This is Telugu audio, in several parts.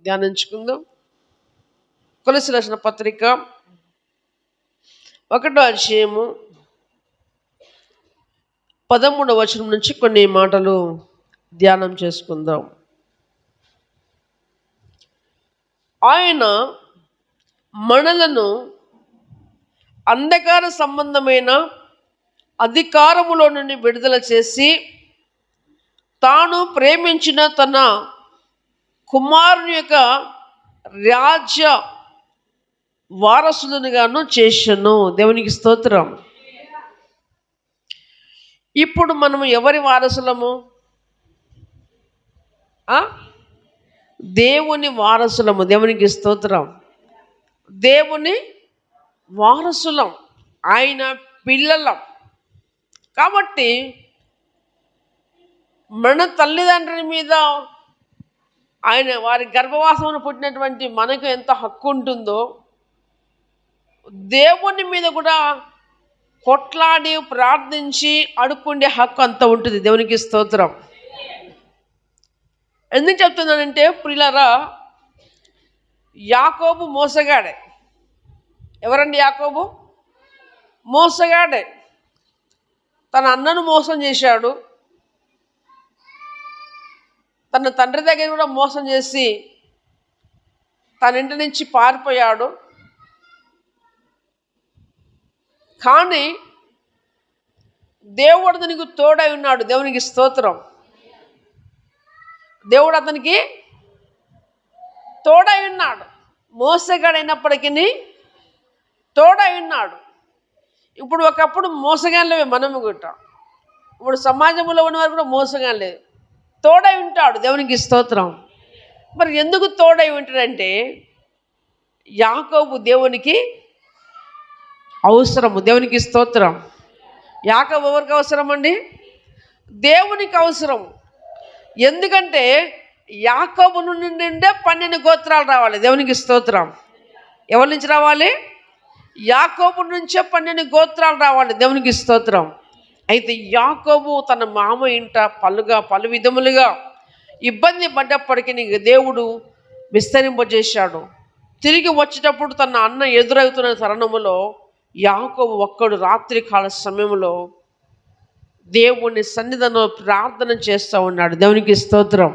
ధ్యానించుకుందాం. కొలస్సీయులకు రాసిన పత్రిక 1వ అధ్యాయము 13వ వచనం నుంచి కొన్ని మాటలు ధ్యానం చేసుకుందాం. ఆయన మనలను అంధకార సంబంధమైన అధికారములో నుండి విడుదల చేసి తాను ప్రేమించిన తన కుమారుని యొక్క రాజ్య వారసులనుగాను చేసెను. దేవునికి స్తోత్రం. ఇప్పుడు మనము ఎవరి వారసులము? దేవుని వారసులము. దేవునికి స్తోత్రం. దేవుని వారసులం, ఆయన పిల్లలం. కాబట్టి మన తల్లిదండ్రుల మీద ఆయన వారి గర్భవాసమును పుట్టినటువంటి మనకు ఎంత హక్కు ఉంటుందో, దేవుని మీద కూడా కొట్లాడి ప్రార్థించి అడుక్కుండే హక్కు అంత ఉంటుంది. దేవునికి స్తోత్రం. ఎందుకు చెప్తున్నానంటే ప్రియులారా, యాకోబు మోసగాడే. ఎవరండి యాకోబు? మోసగాడే. తన అన్నను మోసం చేశాడు, తన తండ్రి దగ్గర కూడా మోసం చేసి తన ఇంటి నుంచి పారిపోయాడు. కానీ దేవుడు అతనికి తోడై ఉన్నాడు. దేవునికి స్తోత్రం. దేవుడు అతనికి తోడై ఉన్నాడు. మోసగాడైనప్పటికీ తోడై ఉన్నాడు. ఇప్పుడు ఒకప్పుడు మోసగాళ్ళవే మనము గుట్ట. ఇప్పుడు సమాజంలో ఉన్నవారు కూడా మోసగాళ్ళే. తోడై ఉంటాడు. దేవునికి స్తోత్రం. మరి ఎందుకు తోడై ఉంటాడంటే యాకోబు దేవునికి అవసరము. దేవునికి స్తోత్రం. యాకోబు ఎవరికి అవసరం అండి? దేవునికి అవసరం. ఎందుకంటే యాకోబు నుండే 12 గోత్రాలు రావాలి. దేవునికి స్తోత్రం. ఎవరి నుంచి రావాలి? యాకోబు నుంచే 12 గోత్రాలు రావాలి. దేవునికి స్తోత్రం. అయితే యాకోబు తన మామ ఇంట పలు విధములుగా ఇబ్బంది పడ్డప్పటికీ దేవుడు విస్తరింపజేశాడు. తిరిగి వచ్చేటప్పుడు తన అన్న ఎదురవుతున్న తరుణములో యాకోబు ఒక్కడు రాత్రి కాల సమయంలో దేవుని సన్నిధిలో ప్రార్థన చేస్తూ ఉన్నాడు. దేవునికి స్తోత్రం.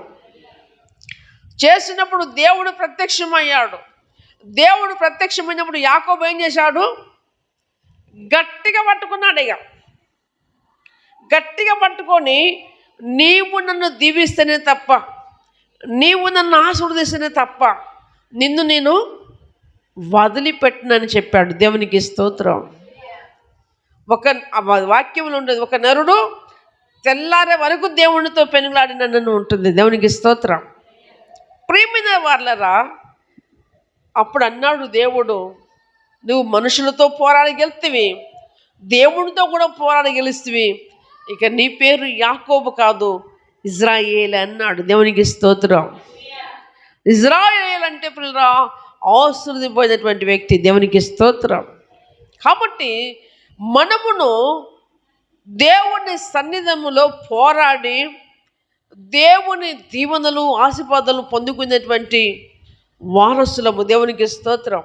చేసినప్పుడు దేవుడు ప్రత్యక్షమయ్యాడు. దేవుడు ప్రత్యక్షమైనప్పుడు యాకోబు ఏం చేశాడు? గట్టిగా పట్టుకున్నాడు. గట్టిగా పట్టుకొని, నీవు నన్ను దీవిస్తేనే తప్ప, నీవు నన్ను ఆశీర్వదిస్తేనే తప్ప నిన్ను నేను వదిలిపెట్టనని చెప్పాడు. దేవునికి స్తోత్రం. ఒక వాక్యంలో ఉండేది, ఒక నరుడు తెల్లారే వరకు దేవునితో పెనుగులాడినను ఉంటుంది. దేవునికి స్తోత్రం. ప్రియమైన వాళ్ళరా, అప్పుడు అన్నాడు దేవుడు, నువ్వు మనుషులతో పోరాడి గెలుస్తావి, దేవునితో కూడా పోరాడి గెలుస్తావి. ఇక నీ పేరు యాకోబు కాదు, ఇజ్రాయేల్ అన్నాడు. దేవునికి స్తోత్రం. ఇజ్రాయేల్ అంటే పిల్లరా ఆశీర్వదింపబడినటువంటి వ్యక్తి. దేవునికి స్తోత్రం. కాబట్టి మనమును దేవుని సన్నిధములో పోరాడి దేవుని దీవెనలు ఆశీర్వాదాలు పొందుకునేటువంటి వారసులము. దేవునికి స్తోత్రం.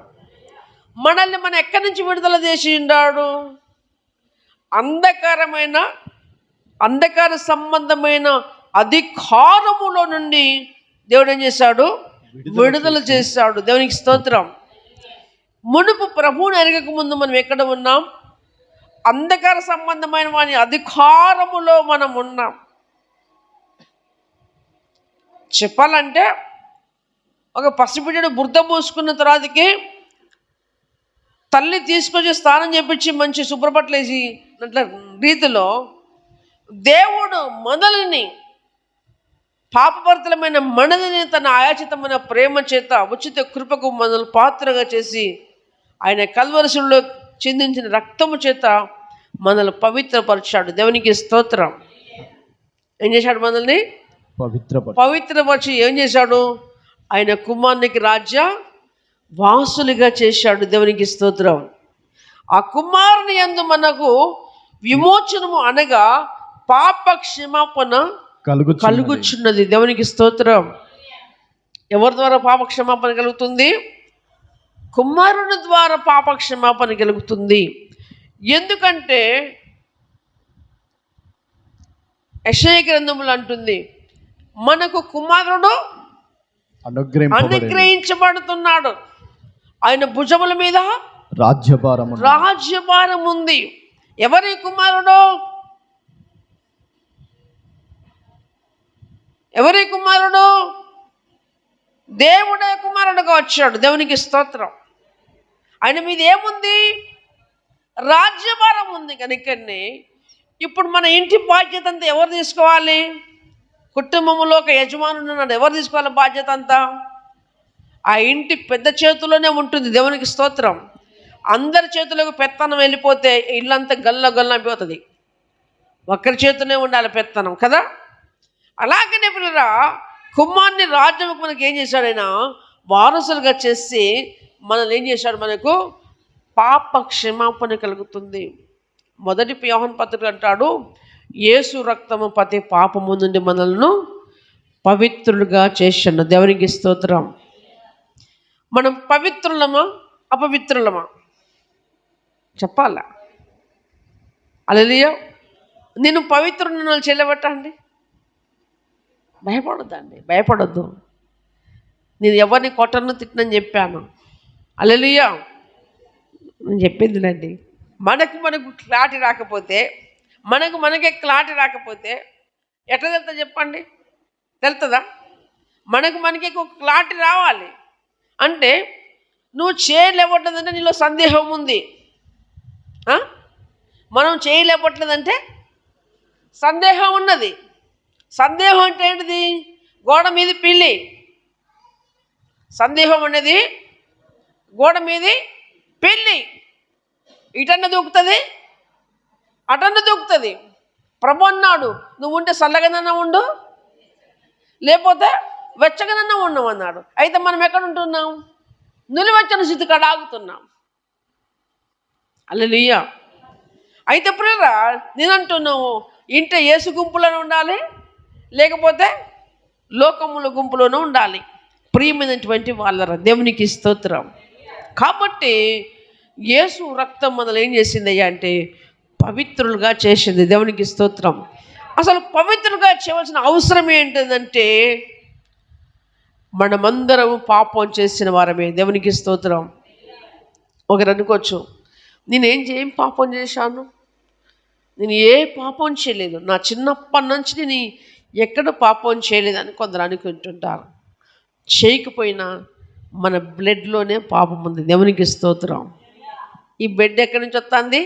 మనల్ని మనం ఎక్కడి నుంచి విడుదల చేసి ఉన్నాడు? అంధకార సంబంధమైన అధికారములో నుండి దేవుడు ఏం చేశాడు? విడుదల చేశాడు. దేవునికి స్తోత్రం. మునుపు ప్రభువుని ఎరగక ముందు మనం ఎక్కడ ఉన్నాం? అంధకార సంబంధమైన వాని అధికారములో మనం ఉన్నాం. చెప్పాలంటే ఒక పసిబిడ్డడు బురద పూసుకున్న తర్వాతకి తల్లి తీసుకొచ్చి స్నానం చేపించి మంచి శుభ్రపట్లు వేసి రీతిలో దేవుడు మనల్ని, పాపభరితమైన మనల్ని తన ఆయాచితమైన ప్రేమ చేత ఉచిత కృపకు మనల్ని పాత్రగా చేసి ఆయన కల్వరసులో చిందించిన రక్తము చేత మనల్ని పవిత్రపరిచాడు. దేవునికి స్తోత్రం. ఏం చేశాడు? మనల్ని పవిత్రపరిచి ఏం చేశాడు? ఆయన కుమారునికి రాజ్య వాసులుగా చేశాడు. దేవునికి స్తోత్రం. ఆ కుమారుని యందు మనకు విమోచనము అనగా పాప క్షమాపణ కలుగుచున్నది. దేవునికి స్తోత్రం. ఎవరి ద్వారా పాపక్షమాపణ కలుగుతుంది? కుమారుని ద్వారా పాపక్షమాపణ కలుగుతుంది. ఎందుకంటే యెషయా గ్రంథములు అంటుంది, మనకు కుమారుడు అనుగ్రహించబడుతున్నాడు, ఆయన భుజముల మీద రాజ్యభారం ఉంది. ఎవరి కుమారుడు? ఎవరి కుమారుడు? దేవుడే కుమారుడుగా వచ్చాడు. దేవునికి స్తోత్రం. ఆయన మీద ఏముంది? రాజ్యభారం ఉంది. కనుకనే ఇప్పుడు మన ఇంటి బాధ్యత అంతా ఎవరు తీసుకోవాలి? కుటుంబంలో ఒక యజమానుడు ఉన్నాడు, ఎవరు తీసుకోవాలి బాధ్యత అంతా? ఆ ఇంటి పెద్ద చేతుల్లోనే ఉంటుంది. దేవునికి స్తోత్రం. అందరి చేతులకు పెత్తనం వెళ్ళిపోతే ఇల్లంతా గల్ల అయిపోతుంది. ఒక్కరి చేతిలోనే ఉండాలి పెత్తనం కదా. అలాగనే పిల్లరా, కుమారుని రాజ్యముకు మనకి ఏం చేశాడైనా వారసులుగా చేసి మనల్ని ఏం చేశాడు? మనకు పాప క్షమాపణ కలుగుతుంది. మొదటి యోహాను పత్రిక అంటాడు, యేసు రక్తము ప్రతి పాపము నుండి మనల్ని పవిత్రులుగా చేశాను. దేవునికి స్తోత్రం. మనం పవిత్రులమా అపవిత్రులమా చెప్పాలా? హల్లెలూయా. నేను పవిత్రులను చెల్లబట్టండి, భయపడొద్దు. నేను ఎవరిని కొట్టను తిట్టనని చెప్పాను. హల్లెలూయా. నేను చెప్పిందినండి. మనకు క్లారిటీ రాకపోతే, మనకే క్లారిటీ రాకపోతే ఎట్లా తెలుస్తా చెప్పండి? తెలుస్తుందా? మనకే ఒక క్లారిటీ రావాలి. అంటే నువ్వు చేయలేకపోతుందంటే నీలో సందేహం ఉంది. మనం చేయలేకపోతుందంటే సందేహం ఉన్నది. సందేహం అంటే ఏంటిది? గోడ మీది పిల్లి. సందేహం అనేది గోడ మీది పిల్లి. ఇటన్న దూకుతుంది, అటన్న దూకుతుంది. ప్రభు అన్నాడు, నువ్వు ఉంటే చల్లగానన్నా ఉండు, లేకపోతే వెచ్చగానన్నా ఉండవు అన్నాడు. అయితే మనం ఎక్కడ ఉంటున్నాం? నిలువెచ్చని స్థితి కాడ ఆగుతున్నాం. హల్లెలూయా. అయితే ప్రియరా, నేను అంటున్నావు, ఇంట యేసు గుంపులోనే ఉండాలి, లేకపోతే లోకముల గుంపులోనే ఉండాలి. ప్రియమైనటువంటి వాళ్ళరా, దేవునికి స్తోత్రం. కాబట్టి యేసు రక్తం మనల్ని ఏం చేసిందయ్యా అంటే పవిత్రులుగా చేసింది. దేవునికి స్తోత్రం. అసలు పవిత్రులుగా చేయవలసిన అవసరం ఏంటంటే మనమందరం పాపం చేసిన వారమే. దేవునికి స్తోత్రం. ఒకరు అనుకోవచ్చు, ఏం పాపం చేశాను? నేను ఏ పాపం చేయలేదు, నా చిన్నప్పటి నుంచి నేను ఎక్కడ పాపం చేయలేదని కొందరు అనుకుంటుంటారు. చేయకపోయినా మన బ్లడ్లోనే పాపం ఉంది. దేవునికి స్తోత్రం. ఈ బ్లడ్ ఎక్కడి నుంచి వస్తుంది?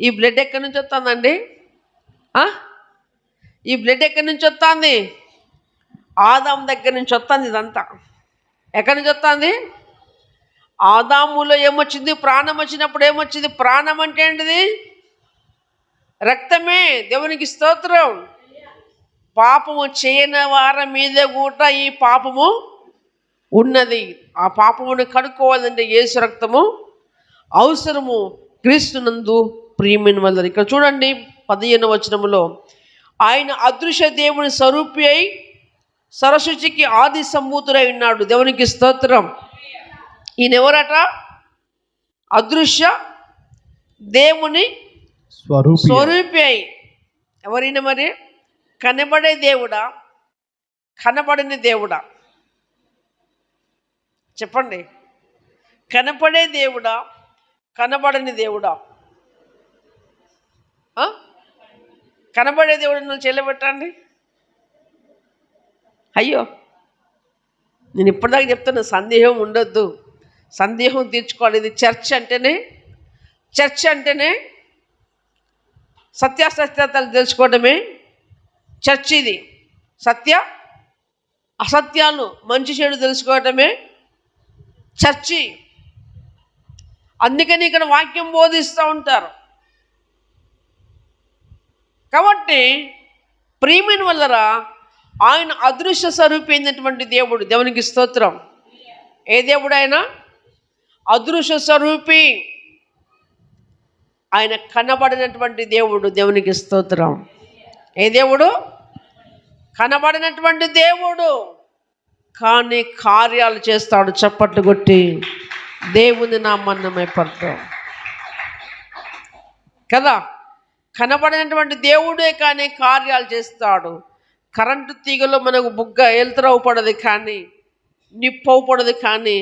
ఈ బ్లడ్ ఎక్కడి నుంచి వస్తుందండి? ఈ బ్లడ్ ఎక్కడి నుంచి వస్తుంది? ఆదాము దగ్గర నుంచి వస్తుంది. ఇదంతా ఎక్కడి నుంచి వస్తుంది? ఆదాములో ఏమొచ్చింది? ప్రాణం వచ్చినప్పుడు ఏమొచ్చింది? ప్రాణం అంటే ఏంటిది? రక్తమే. దేవునికి స్తోత్రం. పాపము చేయని వారి మీద కూడా ఈ పాపము ఉన్నది. ఆ పాపమును కడుక్కోవాలంటే యేసు రక్తము అవసరము. క్రీస్తునందు ప్రియమైన వల్ల ఇక్కడ చూడండి 15వ వచనములో, ఆయన అదృశ్య దేవుని స్వరూపి అయి సరస్వతికి ఆది సంభూతుడై ఉన్నాడు. దేవునికి స్తోత్రం. ఈయన ఎవరట? అదృశ్య దేవుని స్వరూపి అయి. ఎవరైనా మరి? కనబడే దేవుడా, కనబడని దేవుడా? చెప్పండి. కనపడే దేవుడా, కనబడని దేవుడా? కనబడే దేవుడు నువ్వు చెల్లబెట్టండి. అయ్యో, నేను ఇప్పటిదాకా చెప్తున్నా, సందేహం ఉండొద్దు, సందేహం తీర్చుకోవాలి. ఇది చర్చ్ అంటేనే సత్యాసత్యాలు తెలుసుకోవడమే చర్చ్. ఇది సత్య అసత్యాలు, మంచి చెడు తెలుసుకోవటమే చర్చి. అందుకని ఇక్కడ వాక్యం బోధిస్తూ ఉంటారు. కాబట్టి ప్రియమైన వల్లరా, ఆయన అదృశ్య స్వరూపి అయినటువంటి దేవుడు. దేవునికి స్తోత్రం. ఏ దేవుడు ఆయన? అదృశ్య స్వరూపి. ఆయన కనబడినటువంటి దేవుడు. దేవునికి స్తోత్రం. ఏ దేవుడు? కనబడినటువంటి దేవుడు. కానీ కార్యాలు చేస్తాడు. చప్పట్లు కొట్టి దేవుని నామాన్ని మహిమపరుద్దాం కదా. కనబడినటువంటి దేవుడే కానీ కార్యాలు చేస్తాడు. కరెంటు తీగలో మనకు బుగ్గ ఎలుతురవు పడదు, కానీ నిప్పు పడదు, కానీ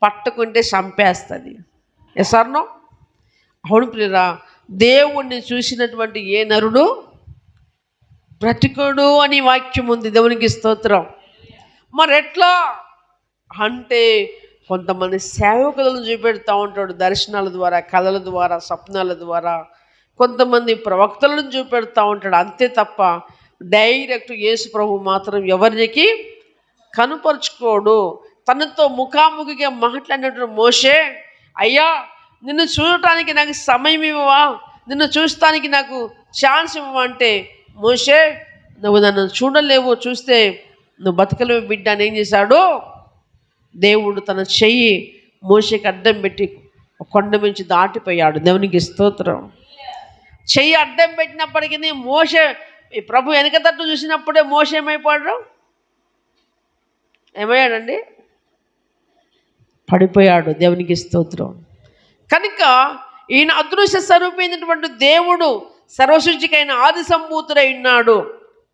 పట్టుకుంటే చంపేస్తుంది. ఎసర్నో అవును ప్రియరా, దేవుణ్ణి చూసినటువంటి ఏ నరుడు బ్రతికుడు అని వాక్యం ఉంది. దేవునికి స్తోత్రం. మరి ఎట్లా అంటే కొంతమంది సేవకులను చూపెడతా ఉంటాడు, దర్శనాల ద్వారా, కళల ద్వారా, స్వప్నాల ద్వారా. కొంతమంది ప్రవక్తలను చూపెడతా ఉంటాడు. అంతే తప్ప డైరెక్ట్ యేసు ప్రభు మాత్రం ఎవరికి కనుపరుచుకోడు. తనతో ముఖాముఖిగా మాట్లాడినటువంటి మోషే, అయ్యా నిన్ను చూడటానికి నాకు సమయం ఇవ్వవా, నిన్ను చూడటానికి నాకు ఛాన్స్ ఇవ్వవా అంటే, మోషే నువ్వు నన్ను చూడలేవు, చూస్తే నువ్వు బతకలేవు బిడ్డ అని ఏం చేశాడు, దేవుడు తన చెయ్యి మోషేకి అడ్డం పెట్టి కొండ నుంచి దాటిపోయాడు. దేవునికి స్తోత్రం. చెయ్యి అడ్డం పెట్టినప్పటికీ మోషే ప్రభు వెనక తట్టు చూసినప్పుడే మోషే ఏమైపోయాడు, ఏమయ్యాడండి, పడిపోయాడు. దేవునికి స్తోత్రం. కనుక ఈయన అదృశ్య స్వరూపమైనటువంటి దేవుడు సర్వసృష్టికైన ఆది సంభూతుడై ఉన్నాడు.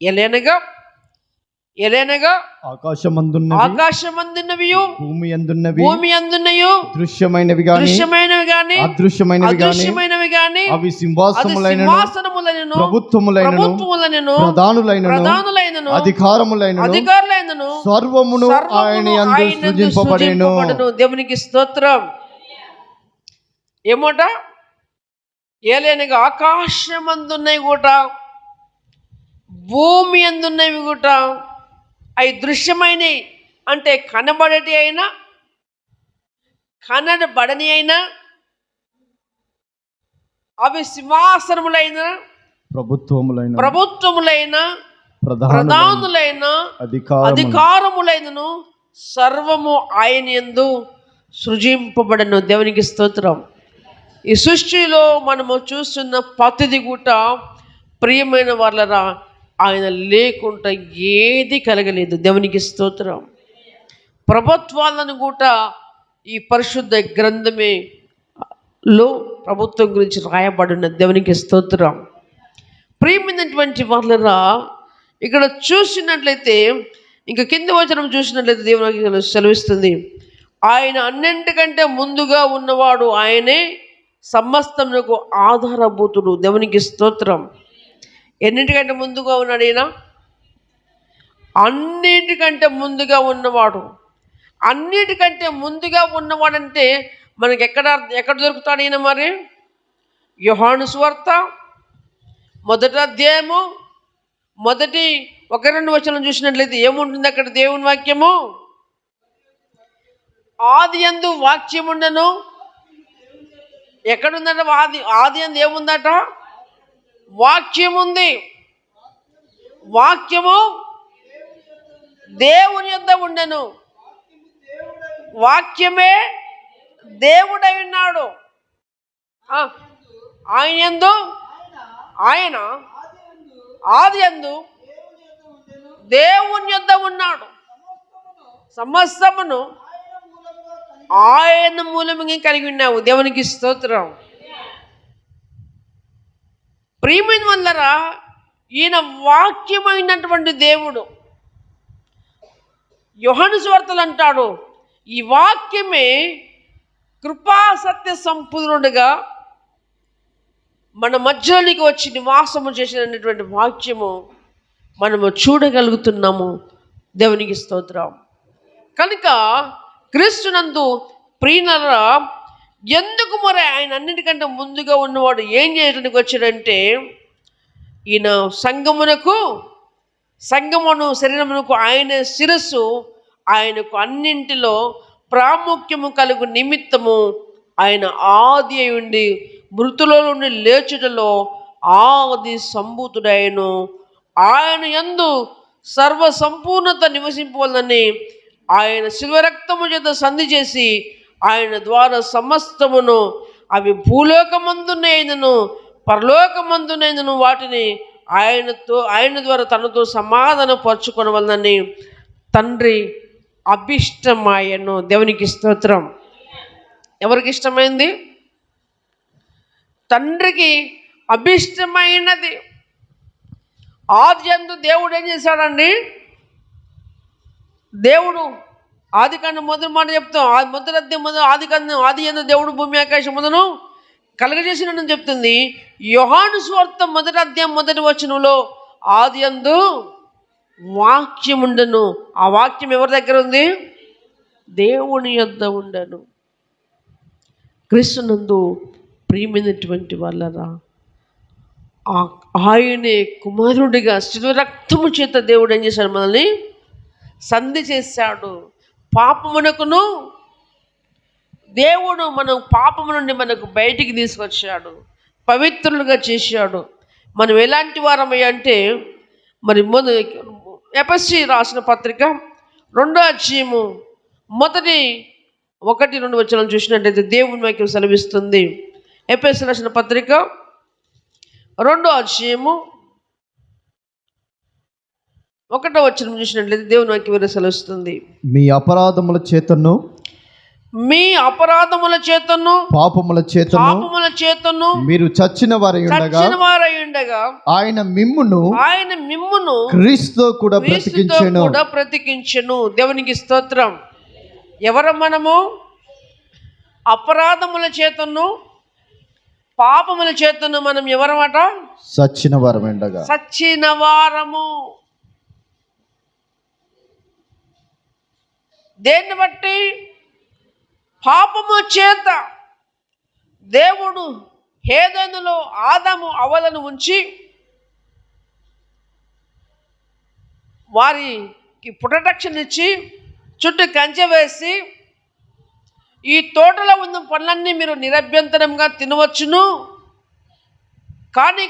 ఎలేనగా ఆకాశమందున్నవి భూమి అందున్నయు దృశ్యమైనవి గాని అదృశ్యమైనవి గాని అవి సింహాసనములైనను ప్రభుత్వములైనను ప్రధానులైనను అధికారులైనను సర్వమును ఆయన యందు సృజింపబడెను. దేవునికి స్తోత్రం. ఏమోట ఏలేనగా ఆకాశమందున్నవి కూడా భూమి అందున్నవి కూడా అవి దృశ్యమైనవి అంటే కనబడటి అయినా కనబడని అయినా, అవి సింహాసనములైన ప్రభుత్వములైన ప్రధానులైన అధికారములైనను సర్వము ఆయన యందు సృజింపబడను. దేవునికి స్తోత్రం. ఈ సృష్టిలో మనము చూస్తున్న ప్రతిది కూడా ప్రియమైన వాళ్ళరా ఆయన లేకుండా ఏది కలగలేదు. దేవునికి స్తోత్రం. ప్రభుత్వాలను కూడా ఈ పరిశుద్ధ గ్రంథమే లో ప్రభుత్వం గురించి రాయబడిన. దేవునికి స్తోత్రం. ప్రియమైనటువంటి వాళ్ళరా ఇక్కడ చూసినట్లయితే, ఇంకా కింద వచనం చూసినట్లయితే దేవునికి సెలవిస్తుంది, ఆయన అన్నింటికంటే ముందుగా ఉన్నవాడు, ఆయనే సమస్తమునకు ఆధారభూతుడు. దేవునికి స్తోత్రం. ఎన్నింటికంటే ముందుగా ఉన్నాడు ఈయన? అన్నిటికంటే ముందుగా ఉన్నవాడు. అన్నిటికంటే ముందుగా ఉన్నవాడంటే మనకి ఎక్కడ దొరుకుతాడు ఈయన? మరి యోహాను సువార్త 1వ అధ్యాయము 1-2 వచనం చూసినట్లయితే ఏముంటుంది అక్కడ? దేవుని వాక్యము, ఆది యందు వాక్యం ఉండెను. ఎక్కడుందట? ఆది యందు ఏముందట? వాక్యం ఉంది. వాక్యము దేవుని యొద్ద ఉండెను. వాక్యమే దేవుడై ఉన్నాడు. ఆయన ఆది యందు దేవుని యొద్ద ఉన్నాడు. సమస్తమును ఆయన మూలముగా కలిగి ఉన్నావు. దేవునికి స్తోత్రం. ప్రియమైన వాళ్ళరా, ఈయన వాక్యమైనటువంటి దేవుడు. యోహాను సువార్తలు అంటాడు, ఈ వాక్యమే కృపా సత్య సంపూర్ణుడుగా మన మధ్యలోనికి వచ్చి నివాసము చేసినటువంటి వాక్యము మనము చూడగలుగుతున్నాము. దేవునికి స్తోత్రం. కనుక క్రీస్తునందు ప్రియులారా, ఎందుకు మరి ఆయన అన్నిటికంటే ముందుగా ఉన్నవాడు ఏం చేయడానికి వచ్చాడంటే, ఈయన సంఘమును శరీరమునకు ఆయన శిరస్సు, ఆయనకు అన్నింటిలో ప్రాముఖ్యము కలుగు నిమిత్తము ఆయన ఆది అయి ఉండి మృతుల నుండి లేచుటలో ఆది సంభూతుడైను. ఆయన యందు సర్వ సంపూర్ణత నివసింపవలనని ఆయన శిల్వరక్తము చేత సంధి చేసి ఆయన ద్వారా సమస్తమును, అవి భూలోకమందునైనను పరలోకమందునైనను వాటిని ఆయన ద్వారా తనతో సమాధాన పరుచుకొనవలనని తండ్రి అభిష్టమాయను. దేవునికి స్తోత్రం. ఎవరికి ఇష్టమైంది? తండ్రికి అభిష్టమైనది. ఆదియందు దేవుడు ఏం చేశాడండి? దేవుడు ఆదికాండం మొదటి మాట చెప్తాం, మొదటి అధ్యాయం ఆదియందు దేవుడు భూమి ఆకాశములను కలుగజేసినని చెప్తుంది. యోహాను సువార్త మొదటి అధ్యాయం మొదటి వచనంలో ఆదియందు వాక్యం ఉండెను. ఆ వాక్యం ఎవరి దగ్గర ఉంది? దేవుని యొద్ద ఉండెను. క్రీస్తునందు ప్రియమైనటువంటి వాళ్ళరా, ఆయనే కుమారుడిగా శిలువ రక్తము చేత దేవుడు ఏం చేశాడు? మనల్ని సంధి చేశాడు. పాపమునకును దేవుడు మనం పాపము నుండి మనకు బయటికి తీసుకొచ్చాడు, పవిత్రులుగా చేశాడు. మనం ఎలాంటి వారమయ్యా అంటే, మరి ఎఫెసీ రాసిన పత్రిక 2వ అధ్యాయము మొదటి 1-2 వచనాలు చూసినట్టయితే దేవుని వాక్యం సెలవిస్తుంది. ఎఫెసీ రాసిన పత్రిక 2వ అధ్యాయము 1వ వచనం చూసినట్లయితే దేవుని వాక్యం సెలవిస్తుంది. మీ అపరాధముల చేతను పాపముల చేతను మీరు చచ్చిన వారై ఉండగా ఆయన మిమ్మును క్రీస్తుతో కూడా బ్రతికించెను. దేవునికి స్తోత్రం. ఎవరు మనము? అపరాధముల చేతను పాపముల చేతను మనం ఎవరమాట? చచ్చిన వారము. దేన్ని బట్టి? పాపము చేత దేవుడు ఏదెనులో ఆదాము అవ్వలను ఉంచి వారికి పుట్టరక్షణ ఇచ్చి చుట్టూ కంచె వేసి, ఈ తోటలో ఉన్న పనులన్నీ మీరు నిరభ్యంతరంగా తినవచ్చును, కానీ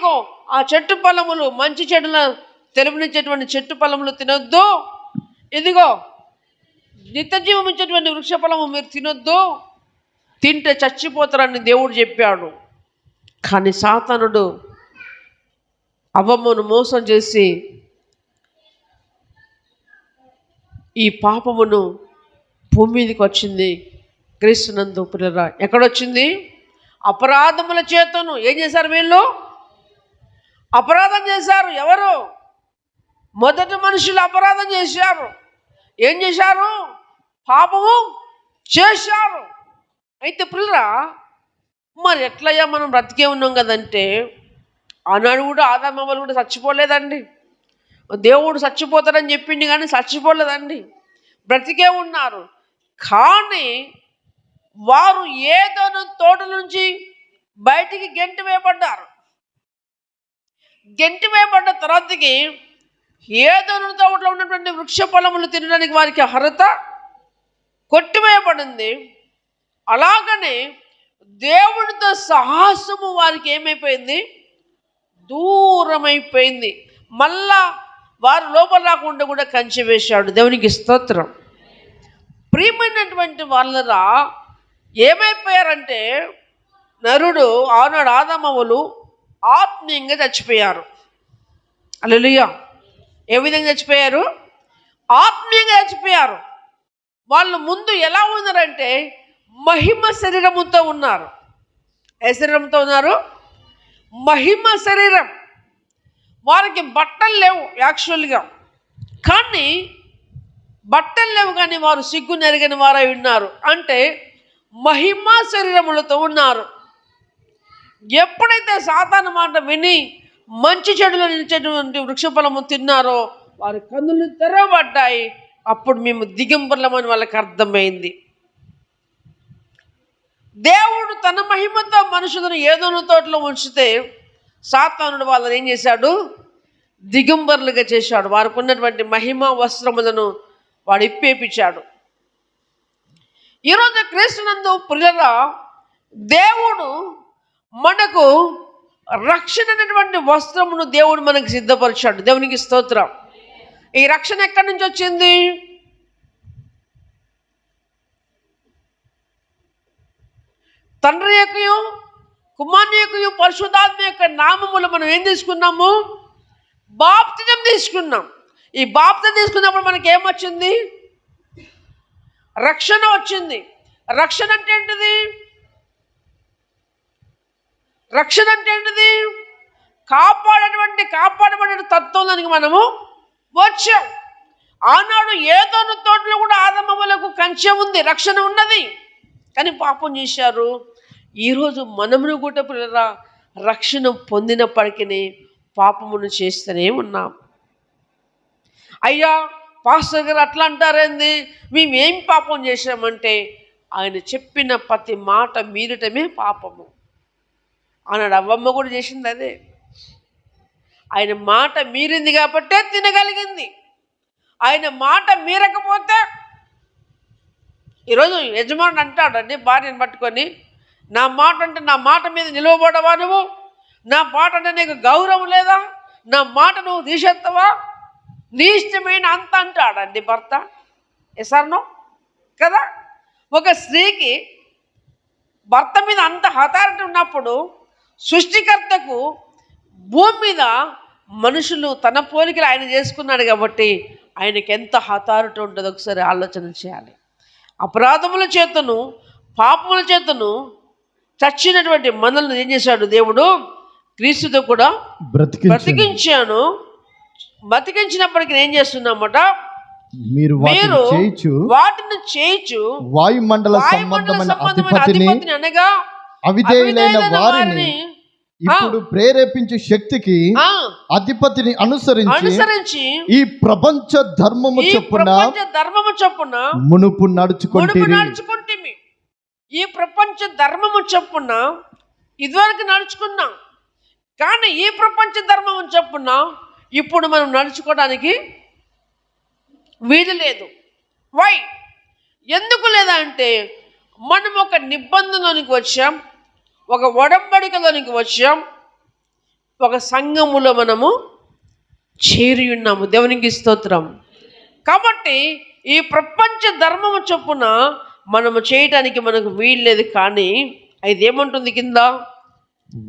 ఆ చెట్టు ఫలములు, మంచి చెడుల తెలుపునిచ్చేటువంటి చెట్టు ఫలములు తినొద్దు, ఇదిగో నిత్య జీవం ఇచ్చేటువంటి వృక్ష ఫలము మీరు తినొద్దు, తింటే చచ్చిపోతారని దేవుడు చెప్పాడు. కానీ సాతానుడు అవ్వమ్మను మోసం చేసి ఈ పాపమును భూమి మీదకి వచ్చింది. క్రీస్తునందు ప్రియరా, ఎక్కడొచ్చింది? అపరాధముల చేతను. ఏం చేశారు వీళ్ళు? అపరాధం చేశారు. ఎవరు? మొదటి మనుషులు అపరాధం చేశారు. ఏం చేశారు? పాపము చేశారు. అయితే ప్రియరా, మరి ఎట్లయ్యా మనం బ్రతికే ఉన్నాం కదంటే, ఆనాడు కూడా ఆదామవ్వలు కూడా చచ్చిపోలేదండి. దేవుడు చచ్చిపోతారని చెప్పింది కానీ చచ్చిపోలేదండి, బ్రతికే ఉన్నారు. కానీ వారు ఏదోను తోట నుంచి బయటికి గెంటి వేయబడ్డారు. గెంటి వేయబడ్డ తర్వాతకి ఏదోను తోటలో ఉన్నటువంటి వృక్ష ఫలములు తినడానికి వారికి అర్హత కొట్టివేయబడింది. అలాగనే దేవుడితో సాహసము వారికి ఏమైపోయింది? దూరమైపోయింది. మళ్ళా వారు లోపల రాకుండా కూడా కంచె వేశాడు. దేవునికి స్తోత్రం. ప్రియమైనటువంటి వాళ్ళరా, ఏమైపోయారంటే, నరుడు ఆనాడు ఆదామవ్వలు ఆత్మీయంగా చచ్చిపోయారు. హల్లెలూయా. ఏ విధంగా చచ్చిపోయారు? ఆత్మీయంగా చచ్చిపోయారు. వాళ్ళు ముందు ఎలా ఉన్నారంటే మహిమ శరీరముతో ఉన్నారు. ఏ శరీరంతో ఉన్నారు? మహిమ శరీరం. వారికి బట్టలు లేవు యాక్చువల్గా, కానీ బట్టలు లేవు కానీ వారు సిగ్గు నెరగని వారై ఉన్నారు. అంటే మహిమ శరీరములతో ఉన్నారు. ఎప్పుడైతే సాతాను మాట విని మంచి చెడులు నిలిచేటువంటి వృక్షఫలము తిన్నారో వారి కన్నులు తెరవబడ్డాయి. అప్పుడు మేము దిగంబర్లమని వాళ్ళకి అర్థమైంది. దేవుడు తన మహిమతో మనుషులను ఏదోను తోటలో ఉంచితే సాతానుడు వాళ్ళని ఏం చేశాడు? దిగంబర్లుగా చేశాడు. వారికి ఉన్నటువంటి మహిమ వస్త్రములను వాడు ఇప్పేపించాడు. ఈరోజు క్రీస్తునందు ప్రియరా, దేవుడు మనకు రక్షణ అనేటువంటి వస్త్రమును దేవుడు మనకు సిద్ధపరిచాడు. దేవునికి స్తోత్రం. ఈ రక్షణ ఎక్కడి నుంచి వచ్చింది? తండ్రి యొక్కయు కుమారుని యొక్కయు పరిశుద్ధాత్మ యొక్క నామములు మనం ఏం తీసుకున్నాము? బాప్తిజం తీసుకున్నాం. ఈ బాప్తిజం తీసుకున్నప్పుడు మనకి ఏమొచ్చింది? రక్షణ వచ్చింది. రక్షణ అంటే ఏంటిది? రక్షణ అంటే ఏంటిది? కాపాడబడిన తత్వంలోనికి మనము వచ్చాం. ఆనాడు ఏదోను తోటలో కూడా ఆదమములకు కంచె ఉంది, రక్షణ ఉన్నది, కానీ పాపం చేశారు. ఈరోజు మనమును కూడా పిల్లరా రక్షణ పొందినప్పటికీ పాపమును చేస్తూనే ఉన్నాం. అయ్యా పాస్టర్ గారు అట్లా అంటారేంది, మేమేం పాపం చేశామంటే ఆయన చెప్పిన ప్రతి మాట మీరటమే పాపము. ఆనాడు అవ్వమ్మ కూడా చేసింది అదే. ఆయన మాట మీరింది కాబట్టే తినగలిగింది. ఆయన మాట మీరకపోతే, ఈరోజు యజమానుడు అంటాడండి భార్యను పట్టుకొని, నా మాట అంటే నా మాట మీద నిలవబడవా నువ్వు? నా మాట అంటే నీకు గౌరవం లేదా? నా మాట నువ్వు తీసేస్తావా? నీ ఇష్టమైన అంత అంటాడండి భర్త. ఎసర్నో కదా? ఒక స్త్రీకి భర్త మీద అంత అథారిటీ ఉన్నప్పుడు, సృష్టికర్తకు భూమి మీద మనుషులు తన పోలికలు ఆయన చేసుకున్నాడు కాబట్టి ఆయనకి ఎంత అథారిటీ ఉంటుందో ఒకసారి ఆలోచన చేయాలి. అపరాధముల చేతను పాపముల చేతను చచ్చినటువంటి మనల్ని ఏం చేశాడు దేవుడు? క్రీస్తుతో కూడా బ్రతికించాను. బ్రతికించినప్పటికీ ఏం చేస్తున్నామట? మీరు వాటిని చేయించు వాయుమండల సంబంధమైన అధిపతిని అనగా అవిధేయులైన వారిని ఇప్పుడు ప్రేరేపించే శక్తికి అధిపతిని అనుసరించి ఈ ప్రపంచ ధర్మము చొప్పున మునుపు నడుచుకుంటేమి. ఈ ప్రపంచ ధర్మము చొప్పున ఇదివరకు నడుచుకున్నాం, కానీ ఈ ప్రపంచ ధర్మము చొప్పున ఇప్పుడు మనం నడుచుకోవడానికి వీలు లేదు. వై? ఎందుకు లేదా అంటే మనం ఒక నిబంధనలోనికి వచ్చాం, ఒక ఒడంబడికలోనికి వచ్చాం, ఒక సంఘములో మనము చేరి ఉన్నాము. దేవునికి స్తోత్రం. కాబట్టి ఈ ప్రపంచ ధర్మము చొప్పున మనము చేయటానికి మనకు వీల్లేదు. కానీ అది ఏమంటుంది కింద?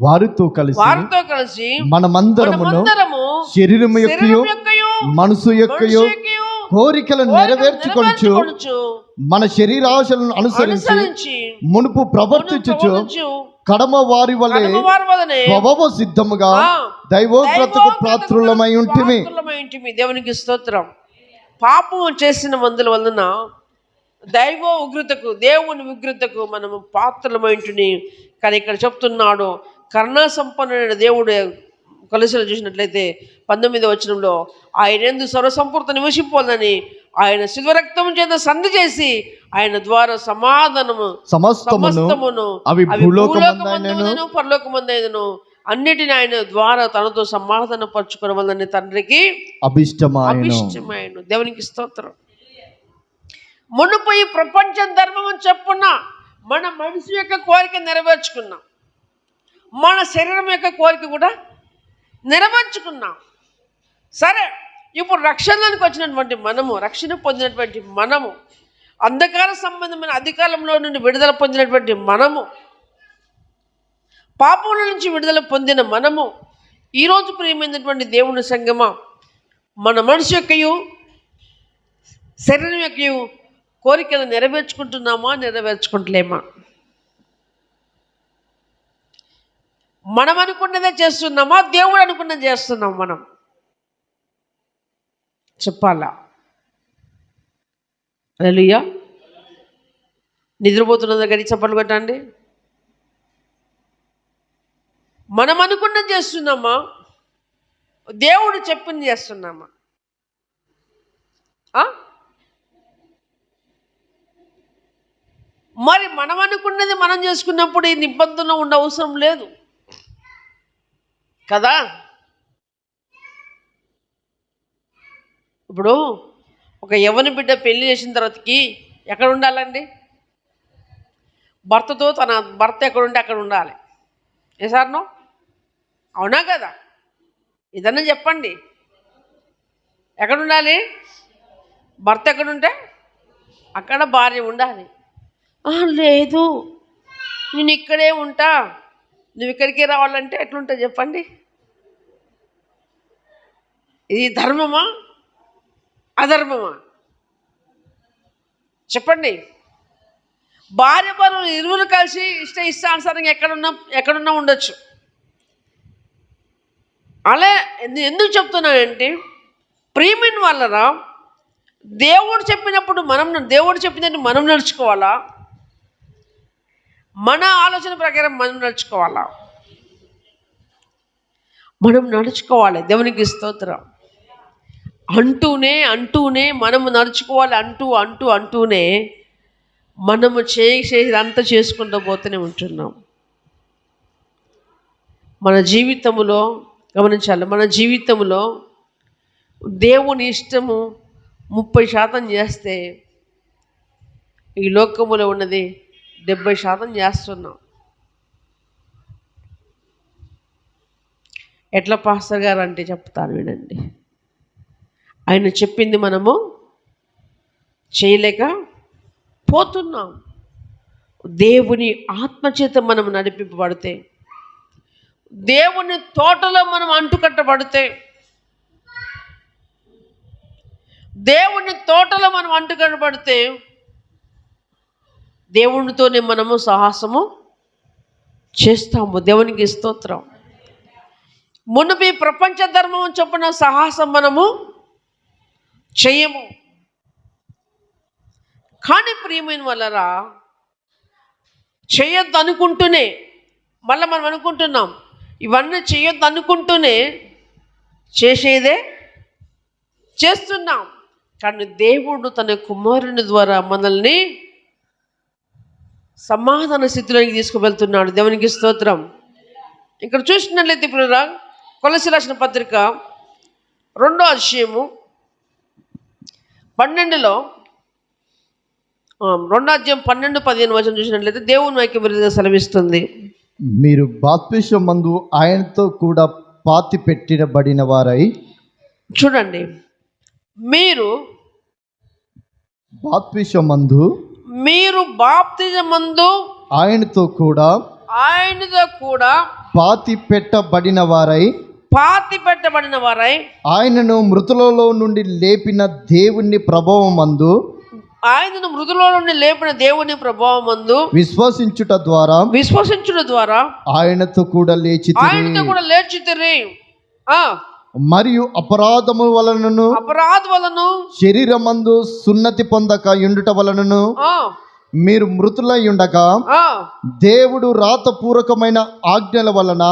వారితో కలిసి మనమందరము శరీరము యొక్కయు మనసు యొక్కయు కోరికలను నెరవేర్చుకొనుచు మన శరీరాశలను అనుసరించి మునుపు ప్రవర్తించుచు కడమ వారి వలె స్వభావ సిద్ధముగా దైవోగ్రతకు పాత్రులమై ఉంటిమి. దేవునికి స్తోత్రం. పాపం చేసిన మందుల వలన దైవ ఉగ్రతకు, దేవుని ఉగ్రతకు మనము పాత్రలమై ఉంటిని. కానీ ఇక్కడ చెప్తున్నాడు, కరుణా సంపన్నుడైన దేవుడు కొలసీలు చూసినట్లయితే 19వ వచనంలో ఆయన యందు సర్వసంపూర్ణ నివసింపాలని ఆయన శిల్వ రక్తము చేత సంధి చేసి ఆయన ద్వారా సమాధానము సమస్తమును అవి భూలోకమందైనను పరలోకమందైనను అన్నిటిని ఆయన ద్వారా తనతో సమాధాన పరచుకోవడం వల్ల తండ్రికి అభిష్టమైన. దేవునికి స్తోత్రం. మునుపు ఈ ప్రపంచ ధర్మం చెప్పున మన మనసు యొక్క కోరిక నెరవేర్చుకున్నాం, మన శరీరం యొక్క కోరిక కూడా నెరవేర్చుకున్నాం. సరే, ఇప్పుడు రక్షణలోనికి వచ్చినటువంటి మనము, రక్షణ పొందినటువంటి మనము, అంధకార సంబంధమైన అధికారంలో నుండి విడుదల పొందినటువంటి మనము, పాపముల నుంచి విడుదల పొందిన మనము, ఈరోజు ప్రియమైనటువంటి దేవుని సంగమా, మన మనసు యొక్కయు శరీరం యొక్కయు కోరికలు నెరవేర్చుకుంటున్నామా, నెరవేర్చుకుంటలేమా? మనం అనుకున్నదే చేస్తున్నామా, దేవుడు అనుకున్నది చేస్తున్నాం? మనం చెప్పాలా? హల్లెలూయా. నిద్రపోతున్న దగ్గర చప్పట్లు కొట్టండి. మనం అనుకున్నది చేస్తున్నామా, దేవుడు చెప్పింది చేస్తున్నామా? మరి మనం అనుకున్నది మనం చేసుకున్నప్పుడు ఈ నిబంధనలు ఉండే అవసరం లేదు కదా. ఇప్పుడు ఒక యవ్వన బిడ్డ పెళ్లి చేసిన తర్వాతకి ఎక్కడ ఉండాలండి? భర్తతో తన భర్త ఎక్కడుంటే అక్కడ ఉండాలి. ఏ సార్నో? అవునా కదా? ఇదన్నా చెప్పండి. ఎక్కడ ఉండాలి? భర్త ఎక్కడుంటే అక్కడ భార్య ఉండాలి. లేదు, నేను ఇక్కడే ఉంటా, నువ్వు ఇక్కడికే రావాలంటే ఎట్లుంటా చెప్పండి? ఇది ధర్మమా, అధర్మమా? చెప్పండి. భార్య భర్తలు ఇరువురు కలిసి ఇష్టానుసారంగా ఎక్కడున్నా ఉండొచ్చు. అలా ఎందుకు చెప్తున్నానంటే, ప్రియమైన వాళ్ళరా, దేవుడు చెప్పినప్పుడు దేవుడు చెప్పినట్టు మనం నడుచుకోవాలా, మన ఆలోచన ప్రకారం మనం నడుచుకోవాలా? మనం నడుచుకోవాలి. దేవునికి స్తోత్రం. అంటూనే మనము నడుచుకోవాలి అంటూనే మనము చేసేదంతా చేసుకుంటూ పోతూనే ఉంటున్నాం. మన జీవితంలో గమనించాలి, మన జీవితంలో దేవుని ఇష్టము 30% చేస్తే ఈ లోకములో ఉన్నది 70% చేస్తున్నాం. ఎట్లా పాస్టర్ గారు అంటే చెప్తాను వినండి. ఆయన చెప్పింది మనము చేయలేక పోతున్నాం. దేవుని ఆత్మచేత మనం నడిపింపబడితే, దేవుని తోటలో మనం అంటుకట్టబడితే, దేవుని తోటలో మనం అంటుకట్టబడితే దేవునితోనే మనము సాహసము చేస్తాము. దేవునికి స్తోత్రం. మునుపి ప్రపంచ ధర్మం చొప్పున సాహసం మనము చెయ్యము. కానీ ప్రియమైన వాళ్ళరా, చేయొద్దు అనుకుంటూనే మళ్ళీ మనం అనుకుంటున్నాం, ఇవన్నీ చేయొద్దు అనుకుంటూనే చేసేదే చేస్తున్నాం. కానీ దేవుడు తన కుమారుని ద్వారా మనల్ని సమాధాన స్థితిలోకి తీసుకువెళ్తున్నాడు. దేవునికి స్తోత్రం. ఇక్కడ చూసినట్లయితే ఇప్పుడు కొలస్సీయులకు రాసిన పత్రిక 2వ అధ్యాయము 12లో 2వ అధ్యాయం 12-15 వచనం చూసినట్లయితే దేవుని వాక్యం విధంగా సెలవిస్తుంది. మీరు బాప్తిసమందు ఆయనతో కూడా పాతి పెట్టబడిన వారై. చూడండి, మీరు బాప్తిసమందు ఆయనతో కూడా పాతి పెట్టబడిన వారై ఆయనను మృతులలో నుండి లేపిన దేవుని ప్రభావమందు విశ్వసించుట ద్వారా ఆయనతో కూడా లేచితిరి. మరియు అపరాధము వలనను శరీరమందు సున్నతి పొందక ఉండుట వలనను మీరు మృతులై ఉండగా దేవుడు రాతపూర్వకమైన ఆజ్ఞల వలన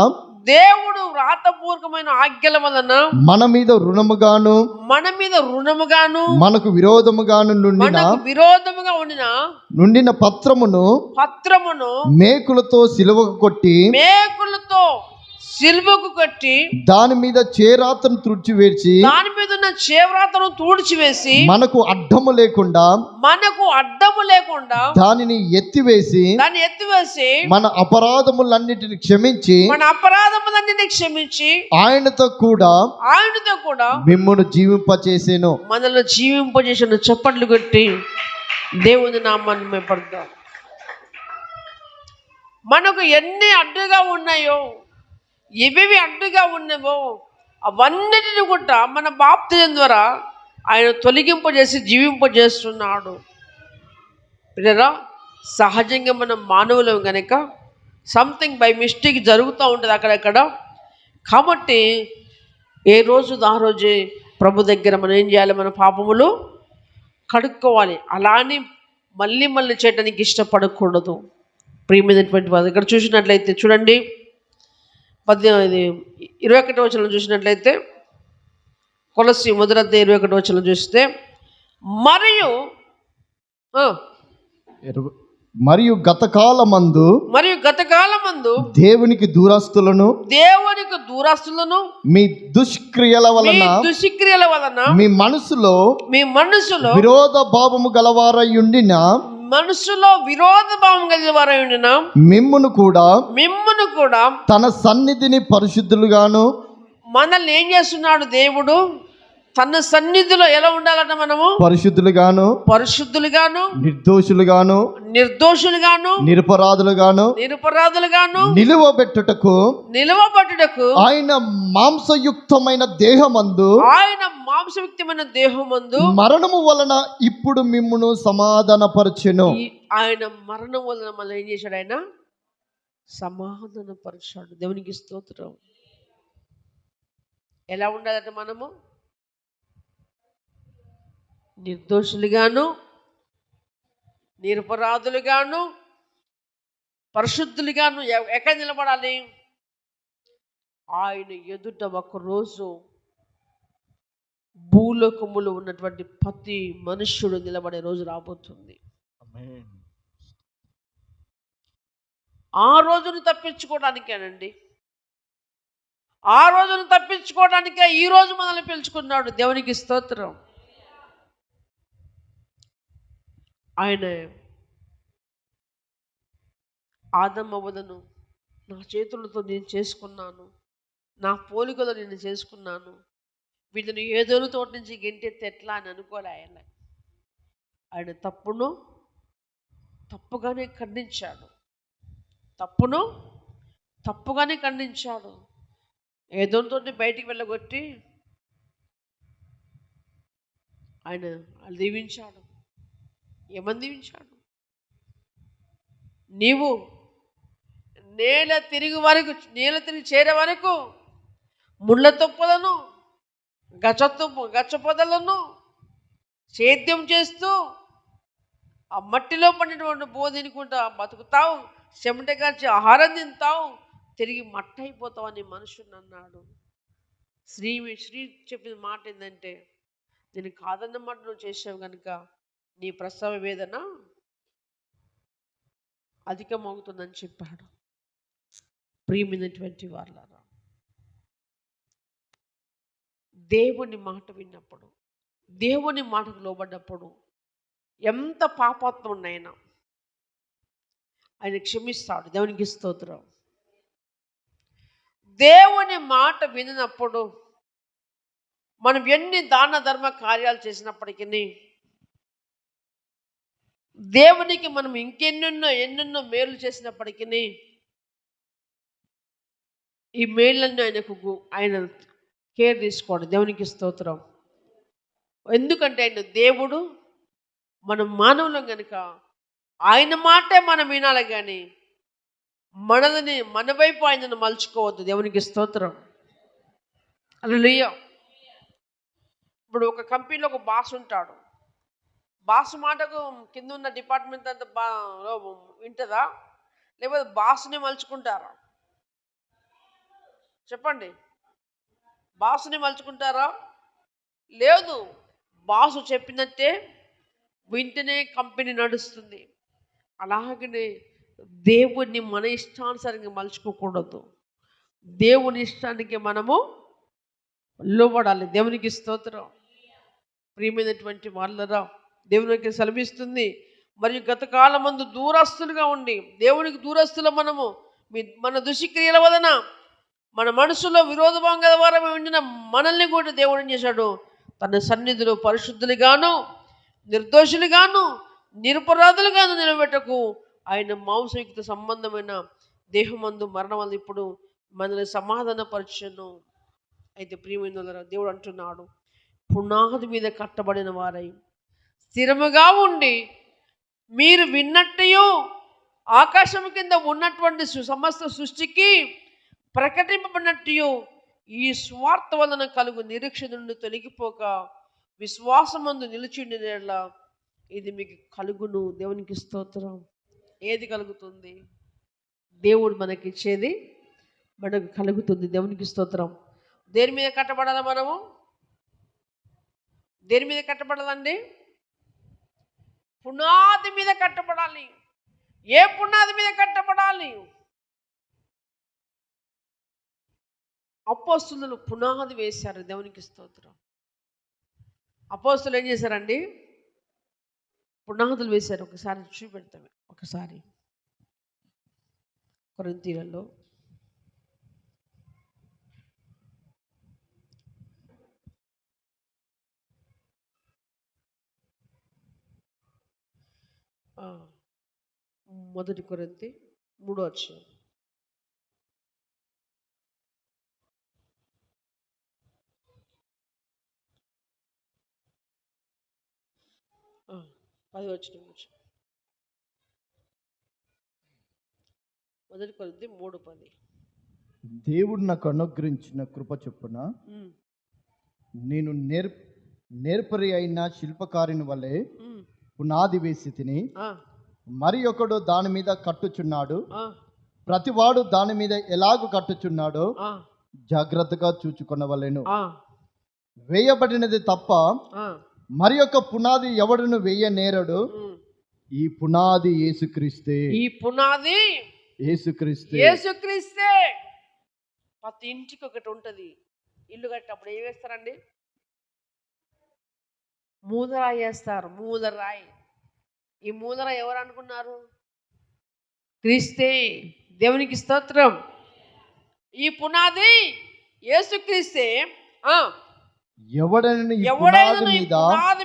మన మీద రుణముగాను మనకు విరోధముగాను నుండిన పత్రమును మేకులతో సిలువకు కొట్టి దాని మీద చేరాతను తుడిచివేసి మనకు అడ్డము లేకుండా దానిని ఎత్తివేసి మన అపరాధములన్నిటిని క్షమించి ఆయనతో కూడా మిమ్మును జీవింపచేసెను. మనల్ని జీవింపజేసిన చప్పట్లు కొట్టి దేవుని నామాన్ని మెప్పడతాం. మనకు ఎన్ని అడ్డుగా ఉన్నాయో, ఇవి అడ్డుగా ఉన్నవో అవన్నిటిని కూడా మన బాప్తిజం ద్వారా ఆయన తొలగింపజేసి జీవింపజేస్తున్నాడు. పిల్లరా, సహజంగా మనం మానవులం కనుక సంథింగ్ బై మిస్టేక్ జరుగుతూ ఉంటుంది అక్కడెక్కడ. కాబట్టి ఏ రోజు ఆ రోజే ప్రభు దగ్గర మనం ఏం చేయాలి, మన పాపములు కడుక్కోవాలి. అలా అని మళ్ళీ చేయడానికి ఇష్టపడకూడదు. ప్రియమైనటువంటి వారి దగ్గర చూసినట్లయితే చూడండి, 21వ వచనం చూసినట్లయితే, కొలస్సీ 1:21 వచనం చూస్తే, మరియు గతకాలమందు దేవునికి దూరస్తులను మీ దుష్క్రియల వలన మీ మనసులో విరోధ భావము గలవారై ఉండిన మిమ్మును కూడా తన సన్నిధిని పరిశుద్ధులుగాను. మనల్ని ఏం చేస్తున్నాడు దేవుడు? తన సన్నిధిలో ఎలా ఉండాలట మనము? పరిశుద్ధులుగాను, పరిశుద్ధులుగాను, నిర్దోషులుగాను, నిర్దోషులుగాను, నిరపరాధులుగాను నిరపరాధులుగాను నిలువబెట్టుటకు ఆయన మాంసయుక్తమైన దేహమందు, ఆయన మాంసయుక్తమైన దేహమందు మరణము వలన ఇప్పుడు మిమ్మును సమాధానపరచెను. ఆయన మరణం వలన మళ్ళీ ఏం చేశాడు? ఆయన సమాధానపరిచాడు. దేవునికి స్తోత్రం. ఎలా ఉండాలంటే మనము నిర్దోషులుగాను, నిరపరాధులుగాను, పరిశుద్ధులుగాను ఎక్కడ నిలబడాలి? ఆయన ఎదుట ఒకరోజు భూలోకములో ఉన్నటువంటి ప్రతి మనుష్యుడు నిలబడే రోజు రాబోతుంది. ఆ రోజును తప్పించుకోవడానికేనండి. ఆ రోజును తప్పించుకోవడానికే ఈ రోజు మనల్ని పిలుచుకున్నాడు. దేవునికి స్తోత్రం. ఆయన ఆదమవ్వదను నా చేతులతో నేను చేసుకున్నాను, నా పోలికలో నేను చేసుకున్నాను, వీళ్ళని ఏదోను తోటి నుంచి గెంటెత్తి ఎట్లా అని అనుకోలే. ఆయన తప్పును తప్పుగానే ఖండించాడు. తప్పును తప్పుగానే ఖండించాడు. ఏదోతో బయటికి వెళ్ళగొట్టి ఆయన దీవించాడు. ఏమని దీవించాడు? నీవు నేల తిరిగి చేరే వరకు ముళ్ళ తొప్పలను గచ్చ పొదలను సేద్యం చేస్తూ ఆ మట్టిలో పడినటువంటి బో తినుకుంటా బతుకుతావు, చెమట కాల్చి ఆహారం తింటావు, తిరిగి మట్టి అయిపోతావు అని మనుషుని అన్నాడు. శ్రీ చెప్పిన మాట ఏంటంటే, నేను కాదన్నమాట నువ్వు చేసావు కనుక నీ ప్రసవ వేదన అధికమవుతుందని చెప్పాడు. ప్రియమైనటువంటి వాళ్ళారా, దేవుని మాట విన్నప్పుడు, దేవుని మాటకు లోబడ్డప్పుడు ఎంత పాపాత్మ ఉన్నాయినా ఆయన క్షమిస్తాడు. దేవునికి స్తోత్రం. దేవుని మాట వినప్పుడు మనం ఎన్ని దాన ధర్మ కార్యాలు చేసినప్పటికీ దేవునికి మనం ఎన్నెన్నో మేలు చేసినప్పటికీ ఈ మేళ్ళన్నీ ఆయన కేర్ తీసుకోడు. దేవునికి స్తోత్రం. ఎందుకంటే ఆయన దేవుడు, మనం మానవులం కనుక ఆయన మాటే మనం వినాలి, కానీ మన వైపు ఆయనను మలుచుకోవద్దు. దేవునికి స్తోత్రం. హల్లెలూయా. ఇప్పుడు ఒక కంపెనీలో ఒక బాస్ ఉంటాడు. బాస్ మాటకు కింద ఉన్న డిపార్ట్మెంట్ అంతా వింటుందా? లేకపోతే బాస్ని మలుచుకుంటారా? చెప్పండి. బాసుని మలుచుకుంటారా? లేదు. బాసు చెప్పినట్టే వింటనే కంపెనీ నడుస్తుంది. అలాగనే దేవుణ్ణి మన ఇష్టానుసారంగా మలుచుకోకూడదు. దేవుని ఇష్టానికి మనము లోబడాలి. దేవునికి స్తోత్రం. ప్రియమైనటువంటి వాళ్ళరా, దేవునికి సెలవిస్తుంది. మరియు గత కాలమందు దూరస్తులుగా ఉండి దేవునికి దూరస్తులు మనము మన దుష్క్రియల వలన మన మనసులో విరోధభావం గల వారమే ఉండిన మనల్ని కూడా దేవుడు ఏం చేశాడు? తన సన్నిధిలో పరిశుద్ధులుగాను, నిర్దోషులుగాను, నిరపరాధులుగాను నిలబెట్టకు ఆయన మాంసయుక్త సంబంధమైన దేహమందు మరణం వల్ల ఇప్పుడు మనల్ని సమాధానపరచను. అయితే ప్రియమైన దేవుడు అంటున్నాడు, పునాది మీద కట్టబడిన వారై స్థిరముగా ఉండి మీరు విన్నట్టయో ఆకాశం కింద ఉన్నటువంటి సమస్త సృష్టికి ప్రకటింపబడినట్టు ఈ స్వార్థ వలన కలుగు నిరీక్షణ నుండి తొలగిపోక విశ్వాసమందు నిలిచిండిన ఇది మీకు కలుగును. దేవునికి స్తోత్రం. ఏది కలుగుతుంది? దేవుడు మనకిచ్చేది మనకు కలుగుతుంది. దేవునికి స్తోత్రం. దేని మీద కట్టబడాలి? మనము దేని మీద కట్టబడాలండి? పునాది మీద కట్టబడాలి. ఏ పునాది మీద కట్టబడాలి? అపోస్తులు పునాది వేశారు. దేవునికి స్తోత్రం. అపోస్తులు ఏం చేశారండి? పునాదులు వేశారు. ఒకసారి చూపెడతాము. ఒకసారి కొరింథీయులలో మొదటి కొరింథీ 3:10. మొదటి కొరింథీ 3:10. దేవుడు నాకు అనుగ్రహించిన కృప చొప్పున నేను నేర్పరి అయిన శిల్పకారుని వలె పునాది వేసి తిని, మరి ఒకడు దాని మీద కట్టుచున్నాడు. ప్రతివాడు దాని మీద ఎలాగూ కట్టుచున్నాడో జాగ్రత్తగా చూచుకొనవలెను. వేయబడినది తప్ప మరి ఒక పునాది ఎవడును వేయనేరడు. ఈ పునాది యేసుక్రీస్తే. ఈ పునాది యేసుక్రీస్తే. యేసుక్రీస్తే. ప్రతి ఇంటికి ఒకటి ఉంటుంది. ఇల్లు కట్టేటప్పుడు ఏం వేస్తారండి? మూదరాయి వేస్తారు. మూదరాయి. ఈ మూదరాయి ఎవరు అనుకున్నారు? క్రీస్తే. దేవునికి స్తోత్రం. ఈ పునాది యేసుక్రీస్తే. ఎవడైనా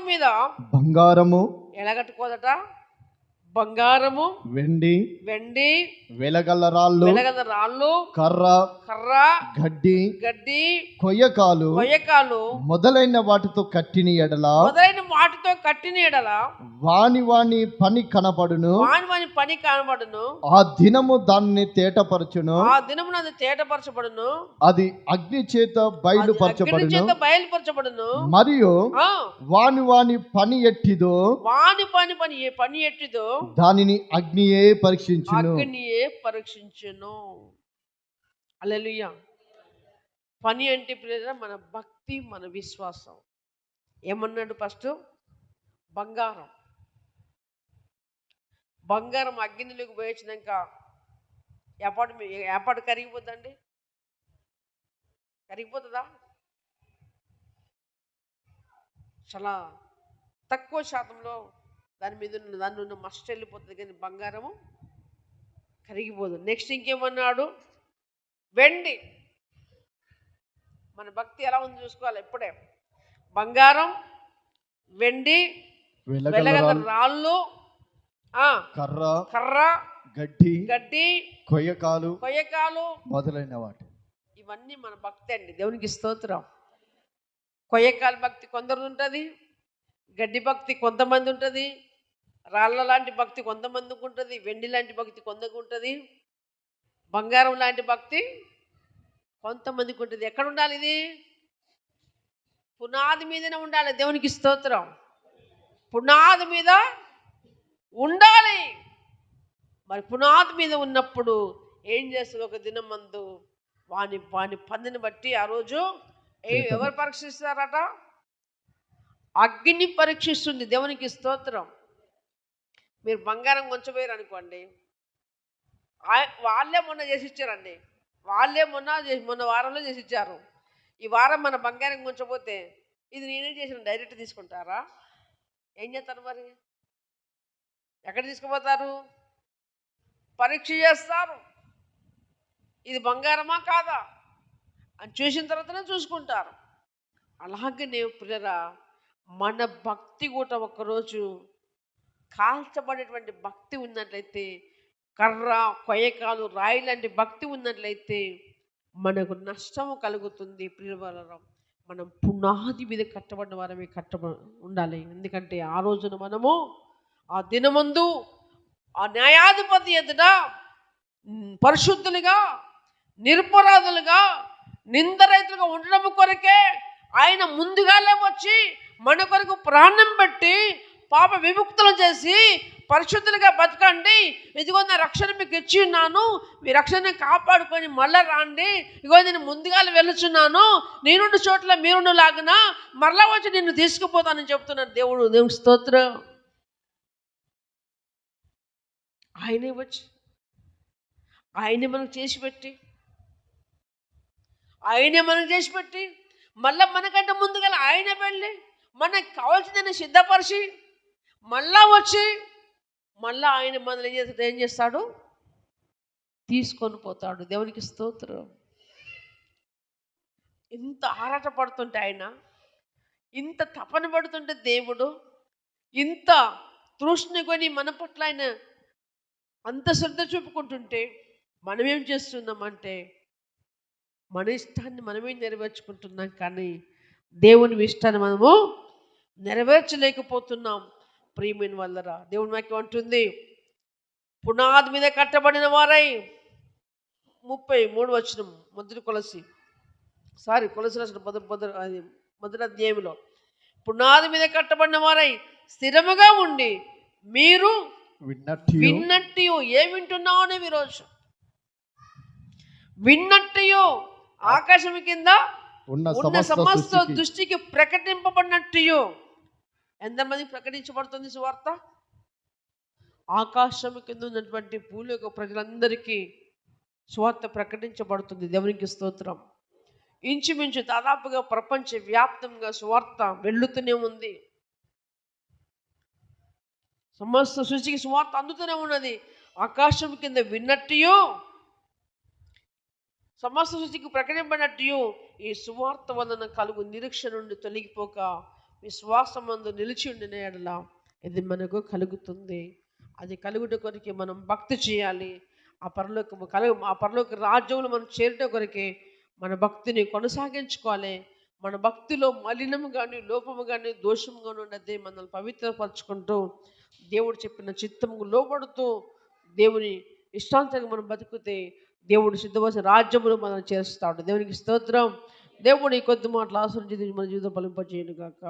మీద బంగారము ఎలా కట్టుకోదట? బంగారము, వెండి వెలగల రాళ్ళు, కర్ర గడ్డి కొయ్యకాలు మొదలైన వాటితో కట్టిన ఎడల వాని పని కనబడును. ఆ దినము దాన్ని తేటపరచును. అది అగ్ని చేత బయలుపరచబడును. మరియు వాని పని ఎట్టిదో దానిని అగ్నియే పరీక్షించును. హల్లెలూయా. పని అంటే మన భక్తి, మన విశ్వాసం. ఏమన్నాడు ఫస్ట్? బంగారం అగ్నిలోకి పోయించినాక ఏపాటు కరిగిపోద్దండి? కరిగిపోతుందా? చాలా తక్కువ శాతంలో దాని ఉన్న మస్ట్ వెళ్ళిపోతుంది, కానీ బంగారము కరిగిపోదు. నెక్స్ట్ ఇంకేమన్నాడు? వెండి. మన భక్తి ఎలా ఉంది చూసుకోవాలి ఇప్పుడే. బంగారం, వెండి, వెలగల రాళ్ళు, కర్ర గడ్డి కొయ్యకాలు మొదలైన వాటి. ఇవన్నీ మన భక్తి అండి. దేవునికి స్తోత్రం. కొయ్యకాలు భక్తి కొందరు ఉంటుంది, గడ్డి భక్తి కొంతమంది ఉంటుంది, రాళ్ళ లాంటి భక్తి కొంతమందికి ఉంటుంది, వెండి లాంటి భక్తి కొందరికి ఉంటుంది, బంగారం లాంటి భక్తి కొంతమందికి ఉంటుంది. ఎక్కడ ఉండాలి ఇది? పునాది మీదనే ఉండాలి. దేవునికి స్తోత్రం. పునాది మీద ఉండాలి. మరి పునాది మీద ఉన్నప్పుడు ఏం చేస్తుంది? ఒక దినం మందు వాని పందిని బట్టి ఆ రోజు ఎవరు పరీక్షిస్తారట? అగ్ని పరీక్షిస్తుంది. దేవునికి స్తోత్రం. మీరు బంగారం కొంచెపోయారు అనుకోండి, వాళ్ళే మొన్న చేసి ఇచ్చారండి. వాళ్ళే మొన్న వారంలో చేసి ఇచ్చారు. ఈ వారం మన బంగారం కొంచెపోతే ఇది నేనే చేసిన డైరెక్ట్ తీసుకుంటారా? ఏం చేస్తారు మరి? ఎక్కడ తీసుకుపోతారు? పరీక్ష చేస్తారు. ఇది బంగారమా కాదా అని చూసిన తర్వాతనే చూసుకుంటారు. అలాగే నేను ప్రియరా, మన భక్తి కూడా ఒకరోజు కాల్చబడేటువంటి భక్తి ఉన్నట్లయితే, కర్ర కొయ్యకాలు రాయి లాంటి భక్తి ఉన్నట్లయితే మనకు నష్టము కలుగుతుంది. ప్రియవరం, మనం పునాది మీద కట్టబడిన వారమే ఉండాలి. ఎందుకంటే ఆ రోజున మనము ఆ దినమందు ఆ న్యాయాధిపతి ఎదుట పరిశుద్ధులుగా, నిరపరాధులుగా, నిందరహితులుగా ఉండడం కొరకే ఆయన ముందుగానే వచ్చి మన కొరకు ప్రాణం పెట్టి పాప విముక్తులు చేసి పరిశుద్ధులుగా బతకండి, ఇదిగో నా రక్షణ మీకు ఇచ్చి ఉన్నాను, మీ రక్షణ కాపాడుకొని మళ్ళా రాండి, ఇదిగో నేను ముందుగా వెళ్ళుచున్నాను, నేనుండి చోట్ల మీరుండు లాగున మరలా వచ్చి నిన్ను తీసుకుపోతానని చెప్తున్నాను దేవుడు. దేవుని స్తోత్రం. ఆయనే వచ్చి ఆయనే మనకు చేసి పెట్టి మళ్ళా మనకంటే ముందుగా ఆయనే వెళ్ళి మనకు కావాల్సిందని సిద్ధపరిచి మళ్ళా వచ్చి మళ్ళా ఆయన మనల్ని ఏం చేస్తాడు? తీసుకొని పోతాడు. దేవునికి స్తోత్రం. ఇంత ఆరాట పడుతుంటే ఆయన, ఇంత తపన పడుతుంటే దేవుడు, ఇంత తృష్ణ కొని మన పట్ల ఆయన అంత శ్రద్ధ చూపుకుంటుంటే మనం ఏం చేస్తున్నామంటే మన ఇష్టాన్ని మనమే నెరవేర్చుకుంటున్నాం, కానీ దేవుని ఇష్టాన్ని మనము నెరవేర్చలేకపోతున్నాం. ప్రియమైన వాళ్ళరా, దేవుని వాక్యం అంటుంది, పునాది మీద కట్టబడిన వారై 33 వచనం మొదటి కొలసి రాసిన మొదటి అధ్యాయంలో, పునాది మీద కట్టబడిన వారై స్థిరముగా ఉండి మీరు విన్నట్టు ఏం వింటున్నావు అనేవి ఈరోజు విన్నట్టు ఆకాశం కింద ఉన్న సమస్త దృష్టికి ప్రకటింపబడినట్టు. ఎంతమంది ప్రకటించబడుతుంది సువార్త? ఆకాశం కింద ఉన్నటువంటి భూలోక ప్రజలందరికీ సువార్త ప్రకటించబడుతుంది. దేవునికి స్తోత్రం. ఇంచుమించు దాదాపుగా ప్రపంచ వ్యాప్తంగా సువార్త వెళ్ళుతూనే ఉంది. సమస్త సృష్టికి సువార్త అందుతూనే ఉన్నది. ఆకాశం కింద విన్నట్టు సమస్త సృష్టికి ప్రకటింపబడినట్టు ఈ సువార్త వలన కలుగు నిరీక్షణ నుండి తొలగిపోక విశ్వాసమందు నిలిచి ఉండిన ఎడల ఇది మనకు కలుగుతుంది. అది కలుగుట కొరకే మనం భక్తి చేయాలి. ఆ పరలోక రాజ్యంలో మనం చేరట కొరకే మన భక్తిని కొనసాగించుకోవాలి. మన భక్తిలో మలినము కానీ లోపము కానీ దోషము కానీ ఉన్నది మనల్ని పవిత్రపరచుకుంటూ దేవుడు చెప్పిన చిత్తముకు లోబడుతూ దేవుని ఇష్టాంతంగా మనం బతికితే దేవుడు సిద్ధమైన రాజ్యములు మనం చేస్తాడు. దేవునికి స్తోత్రం. దేవుడు ఈ కొద్ది మాటలు ఆశ్రయించి మన జీవితం ఫలింపజేయును గాక.